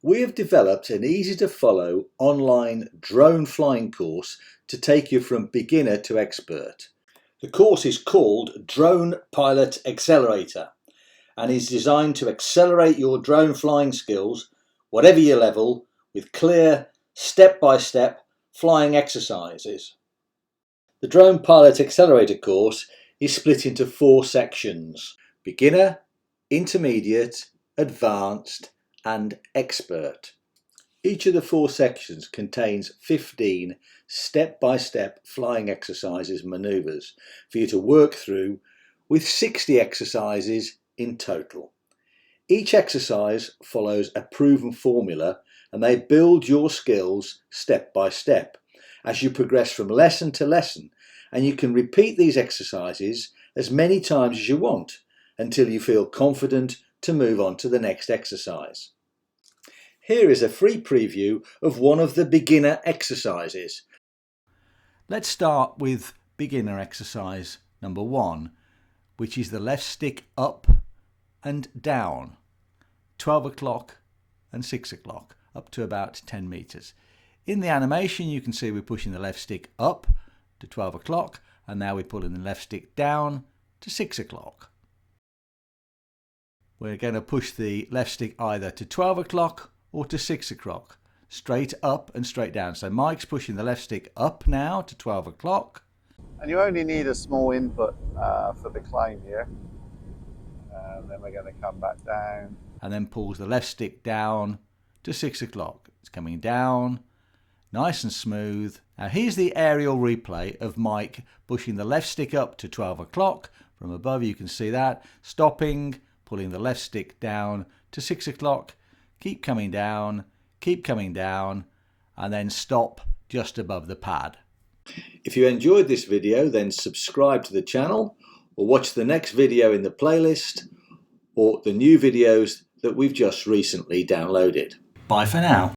We have developed an easy to follow online drone flying course to take you from beginner to expert. The course is called Drone Pilot Accelerator and is designed to accelerate your drone flying skills, whatever your level, with clear step-by-step flying exercises. The Drone Pilot Accelerator course is split into 4 sections: beginner, intermediate, advanced and expert. Each of the 4 sections contains 15 step-by-step flying exercises and manoeuvres for you to work through, with 60 exercises in total. Each exercise follows a proven formula and they build your skills step by step as you progress from lesson to lesson, and you can repeat these exercises as many times as you want until you feel confident to move on to the next exercise. Here is a free preview of one of the beginner exercises. Let's start with beginner exercise number 1, which is the left stick up and down, 12 o'clock and 6 o'clock, up to about 10 meters. In the animation you can see we're pushing the left stick up to 12 o'clock and now we're pulling the left stick down to 6 o'clock. We're going to push the left stick either to 12 o'clock or to 6 o'clock, straight up and straight down. So Mike's pushing the left stick up now to 12 o'clock. And you only need a small input for the climb here. And then we're going to come back down. And then pulls the left stick down to 6 o'clock. It's coming down, nice and smooth. Now here's the aerial replay of Mike pushing the left stick up to 12 o'clock. From above you can see that, stopping, pulling the left stick down to 6 o'clock, keep coming down, and then stop just above the pad. If you enjoyed this video, then subscribe to the channel or watch the next video in the playlist or the new videos that we've just recently downloaded. Bye for now.